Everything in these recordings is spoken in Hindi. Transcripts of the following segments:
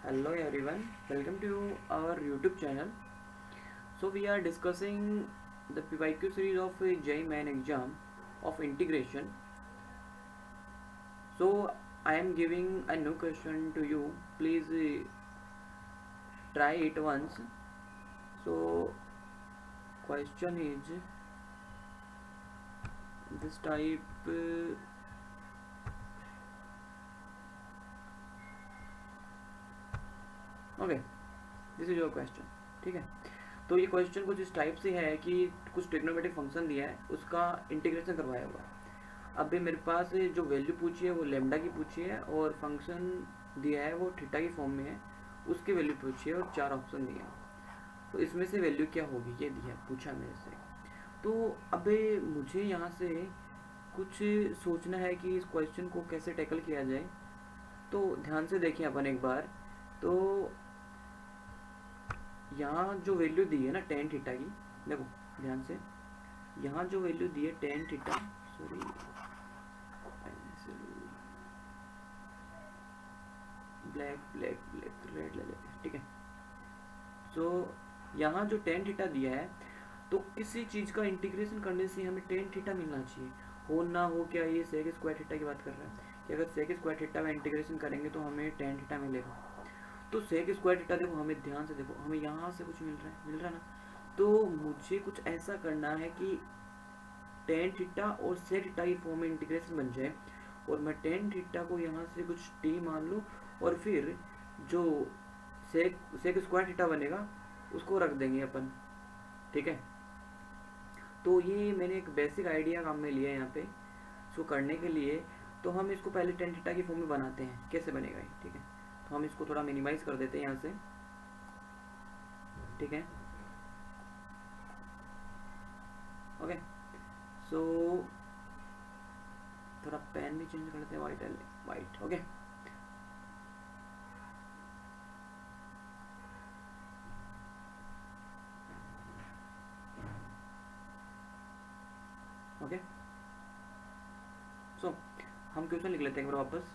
Hello everyone, welcome to our YouTube channel. So we are discussing the PYQ series of a JEE Main exam of integration. So I am giving a new question to you. Please try it once. So question is this type. Okay, this is your question. ठीक है, तो ये क्वेश्चन कुछ इस टाइप से है कि कुछ ट्रिग्नोमेट्रिक फंक्शन दिया है, उसका इंटीग्रेशन करवाया हुआ है. अभी मेरे पास जो वैल्यू पूछी है वो लेमडा की पूछी है और फंक्शन दिया है वो थीटा की फॉर्म में है, उसकी वैल्यू पूछी है और 4 ऑप्शन दिए हैं. तो इसमें से वैल्यू क्या होगी ये दिया पूछा मेरे से. तो अबे मुझे यहाँ से कुछ सोचना है कि इस क्वेश्चन को कैसे टैकल किया जाए. तो ध्यान से देखिए अपन एक बार. तो यहाँ जो वैल्यू दी है ना टेन थीटा की, देखो ध्यान से, यहाँ जो वैल्यू दी है tan theta, sorry black black black red ले लेते हैं. ठीक है, सो यहाँ जो टेन थीटा दिया है, तो किसी चीज़ का इंटीग्रेशन करने से हमें टेन थीटा मिलना चाहिए. हो ना हो क्या ये सेक स्क्वायर थीटा की बात कर रहा है कि अगर सेक स्क्वायर थीटा में इंटीग्रेशन करेंगे तो हमें टेन थीटा मिलेगा. तो सेक स्क्वायर थीटा देखो, हमें ध्यान से देखो, हमें यहाँ से कुछ मिल रहा है ना. तो मुझे कुछ ऐसा करना है कि टेन थीटा और सेक थीटा की फॉर्म में इंटीग्रेशन बन जाए और मैं टेन थीटा को यहाँ से कुछ टी मान लूँ और फिर जो सेक स्क्वायर थीटा बनेगा उसको रख देंगे अपन. ठीक है, तो ये मैंने एक बेसिक आइडिया काम में लिया है यहाँ पे इसको करने के लिए. तो हम इसको पहले टेन थीटा की फॉर्म में बनाते हैं, कैसे बनेगा ये. ठीक है, तो हम इसको थोड़ा मिनिमाइज कर देते हैं यहाँ से. ठीक है, ओके. सो थोड़ा पेन भी चेंज कर देते हैं, वाइट. Okay, okay. सो हम क्वेश्चन लिख लेते हैं एक बार वापस.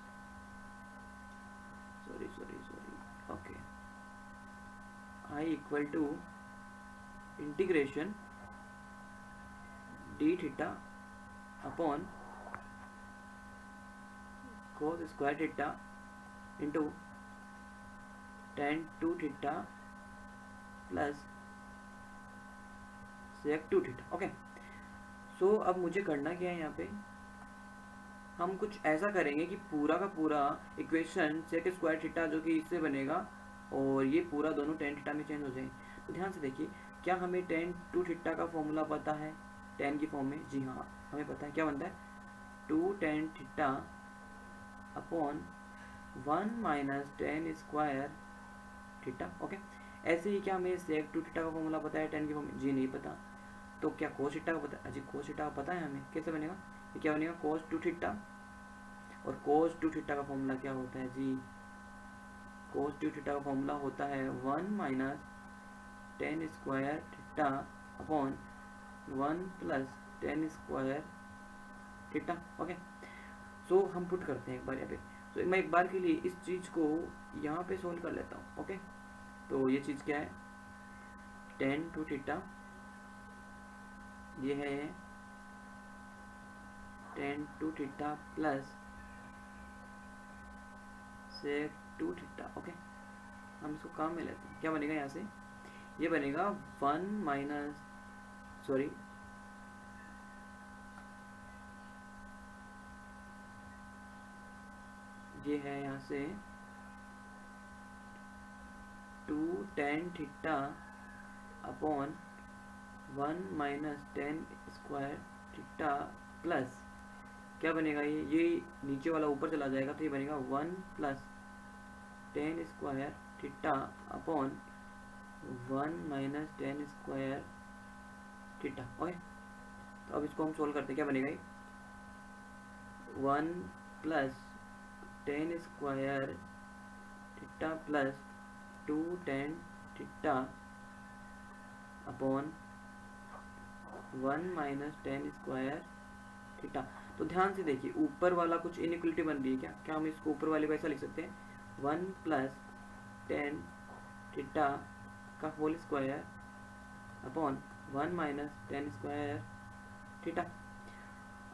Sorry. Okay, I equal to integration d theta upon cos square theta into tan 2 theta plus sec 2 theta. Okay, so अब मुझे करना क्या है यहाँ पे, हम कुछ ऐसा करेंगे कि पूरा का पूरा इक्वेशन sec स्क्वायर थीटा जो कि इससे बनेगा और ये पूरा दोनों tan थीटा में चेंज हो जाए. तो ध्यान से देखिए, क्या हमें tan 2 थीटा का फॉर्मूला पता है tan की फॉर्म में? जी हाँ, हमें पता है. क्या बनता है? 2 tan theta upon 1 minus tan square theta. Okay, ऐसे ही क्या हमें sec 2 थीटा का फॉर्मूला पता है tan की फॉर्म में? जी नहीं पता. तो क्या cos थीटा का पता है? जी cos थीटा का पता है हमें. कैसे बनेगा ये? क्या बनेगा? cos 2 theta. और cos 2 थीटा का फॉर्मूला क्या होता है जी? cos 2 थीटा का फॉर्मूला होता है 1 minus tan square theta upon 1 plus tan square theta. Okay, so हम पुट करते हैं एक बार यहाँ पे. तो मैं एक बार के लिए इस चीज़ को यहाँ पे सोल्व कर लेता हूँ. ओके, तो ये चीज़ क्या है? tan 2 थीटा, ये है tan 2 theta plus sec 2 theta. Okay, हम इसको काम में लेते हैं. क्या बनेगा यहाँ से? ये बनेगा 1 माइनस, सॉरी, ये है यहाँ से 2 tan theta upon 1 minus tan square theta plus क्या बनेगा ये नीचे वाला ऊपर चला जाएगा तो ये बनेगा 1 plus tan square theta upon 1 minus tan square theta. Okay, तो अब इसको हम सोल्व करते हैं. क्या बनेगा ये? 1 plus tan square theta plus 2 tan theta upon 1 minus tan square theta. तो ध्यान से देखिए, ऊपर वाला कुछ इनइक्वलिटी बन रही है. क्या हम इसको ऊपर वाले को ऐसा लिख सकते हैं? 1 प्लस टेन थीटा का whole square upon 1 minus tan square theta.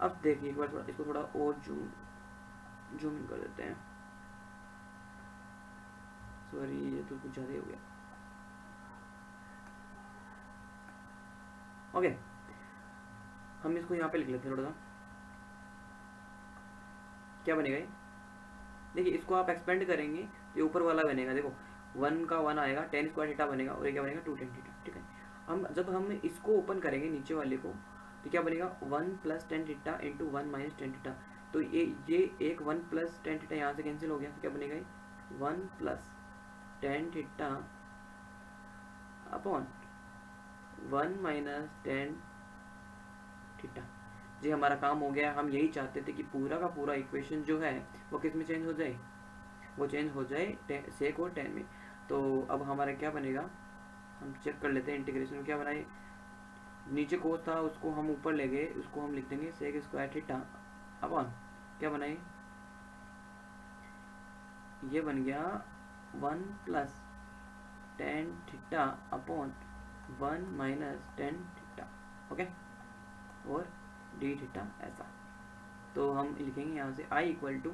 अब देखिए एक बार थोड़ा इसको थोड़ा और जूम इन कर देते हैं। सॉरी ये तो कुछ ज़्यादा ही हो गया। ओके हम इसको यहाँ पे लिख लेते हैं थोड़ा सा। क्या बनेगा ये? देखिए इसको आप एक्सपेंड करेंगे तो ये ऊपर वाला बनेगा। देखो 1 का 1 आएगा, टेन स्क्वायर थीटा बनेगा और ये क्या बनेगा 2 टेन थीटा। ठीक है, हम जब हम इसको ओपन करेंगे नीचे वाले को तो क्या बनेगा 1 plus tan theta into 1 minus tan theta. तो ये एक 1 प्लस टेन थीटा यहाँ से कैंसिल हो गया। तो क्या बनेगा ये 1 plus tan theta upon 1 minus tan theta. जी हमारा काम हो गया। हम यही चाहते थे कि पूरा का पूरा इक्वेशन जो है वो किस में चेंज हो जाए, वो चेंज हो जाए सेक और टेन में। तो अब हमारा क्या बनेगा, हम चेक कर लेते हैं इंटीग्रेशन में क्या बनाए। नीचे कोस था उसको हम ऊपर ले गए, उसको हम लिख देंगे सेक स्क्वायर थीटा अपॉन क्या बनाए, ये बन गया 1 plus tan theta upon 1 minus tan theta. Okay, और डी थीटा ऐसा। तो हम लिखेंगे यहाँ से आई इक्वल टू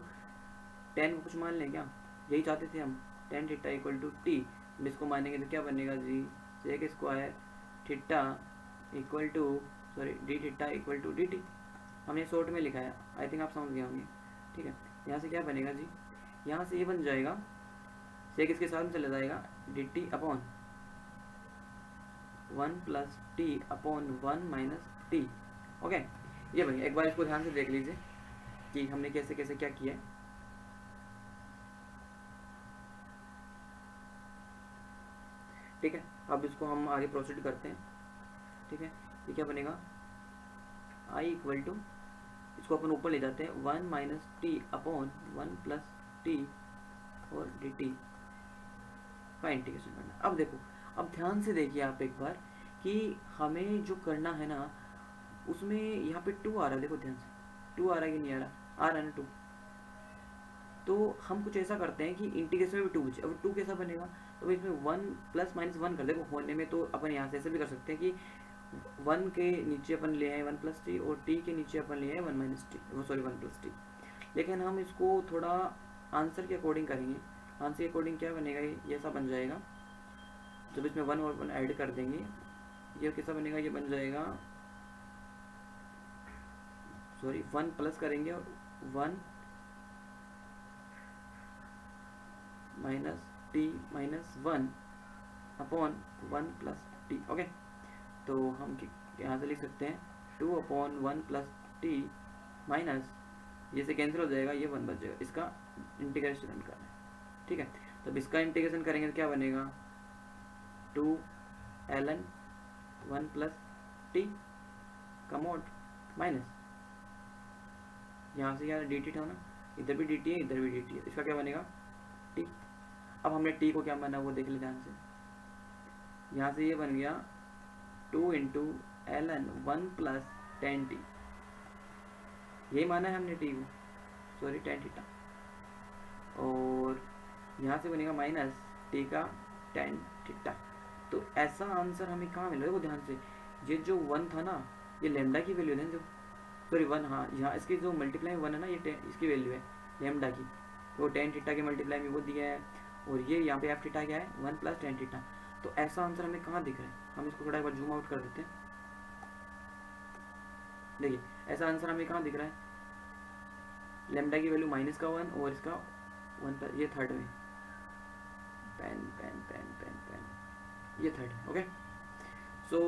टेन को कुछ मान लें क्या, यही चाहते थे हम, tan theta equal to t. इसको मानेंगे तो क्या बनेगा जी sec square theta equal to sorry d theta equal to d t. हमने शॉर्ट में लिखा है, आई थिंक आप समझ गए होंगे। ठीक है, यहाँ से क्या बनेगा जी, यहाँ से ये बन जाएगा सेक इसके साथ में चला जाएगा D T upon 1 plus T upon 1 minus T. Okay, ये बन गया। एक बार इसको ध्यान से देख लीजिए कि हमने कैसे कैसे क्या किया है। ठीक है, अब इसको हम आगे प्रोसीड करते हैं। ठीक है, ये क्या बनेगा आई इक्वल टू, इसको अपन ऊपर ले जाते हैं 1 minus T upon 1 plus T और डी टी का इंटीग्रेशन करना। अब देखो, अब ध्यान से देखिए आप एक बार कि हमें जो करना है ना उसमें यहाँ पे 2 आ रहा है। देखो ध्यान से 2 आ रहा है कि नहीं आ रहा, आ रहा है ना 2। तो हम कुछ ऐसा करते हैं कि इंटीग्रेशन में भी 2 बचे। अब 2 कैसा बनेगा, तो इसमें 1 प्लस माइनस 1 कर देखो होने में। तो अपन यहाँ से ऐसे भी कर सकते हैं कि 1 के नीचे अपन ले आए 1 प्लस टी और टी के नीचे अपन ले आए 1 माइनस टी, वो सॉरी 1 प्लस टी। लेकिन हम इसको थोड़ा आंसर के अकॉर्डिंग करेंगे। आंसर के अकॉर्डिंग क्या बनेगा, ये ऐसा बन जाएगा। जब इसमें 1 और 1 ऐड कर देंगे ये कैसा बनेगा, ये बन जाएगा सॉरी 1 प्लस करेंगे और 1 minus T minus 1 upon 1 plus T. Okay, तो हम यहाँ से लिख सकते हैं 2 अपॉन 1 प्लस टी माइनस, ये से कैंसिल हो जाएगा, ये 1 बच जाएगा। इसका इंटीग्रेशन करना है। ठीक है, तब इसका इंटीग्रेशन करेंगे तो क्या बनेगा 2 ln 1 प्लस टी का मोड माइनस यहाँ से यार डी टी था ना, इधर भी डी टी है इधर भी डी टी है, इसका क्या बनेगा टी। अब हमने टी को क्या माना वो देख ले ध्यान से। यहाँ से ये बन गया 2 into ln 1 plus ten T, यही माना है हमने टी को, सॉरी टेन थीटा। और यहाँ से बनेगा माइनस टी का टेन थीटा। तो ऐसा आंसर हमें कहाँ मिला, देखो ध्यान से। ये जो 1 था ना, ये लेमडा की वैल्यू है जो, सॉरी 1, हाँ यहाँ इसकी जो मल्टीप्लाई 1 है ना, ये इसकी वैल्यू है लेमडा की। तो टेन थीटा की मल्टीप्लाई में वो दिया है, और ये यहाँ पे एफ थीटा क्या है 1 प्लस टेन थीटा। तो ऐसा आंसर हमें कहाँ दिख रहा है, हम इसको थोड़ा एक बार जूम आउट कर देते हैं। देखिए ऐसा आंसर हमें कहाँ दिख रहा है, लेमडा की वैल्यू माइनस का 1 और इसका 1 प्लस, ये थर्ड में pen pen pen pen pen, ये थर्ड। ओके, सो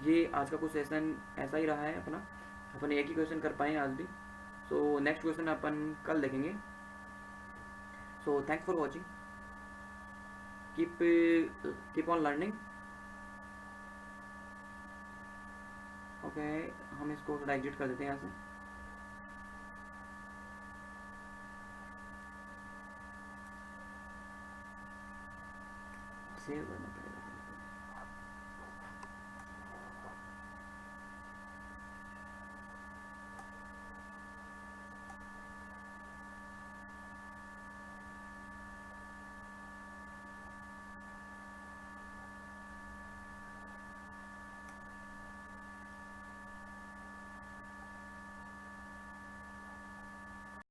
ये आज का कुछ सेशन ऐसा ही रहा है अपना। अपन एक ही क्वेश्चन कर पाए आज भी। सो नेक्स्ट क्वेश्चन अपन कल देखेंगे। So thanks for watching, keep on learning. Okay, हम इसको थोड़ा एग्जिट कर देते हैं यहाँ से, सेव करना पड़ेगा।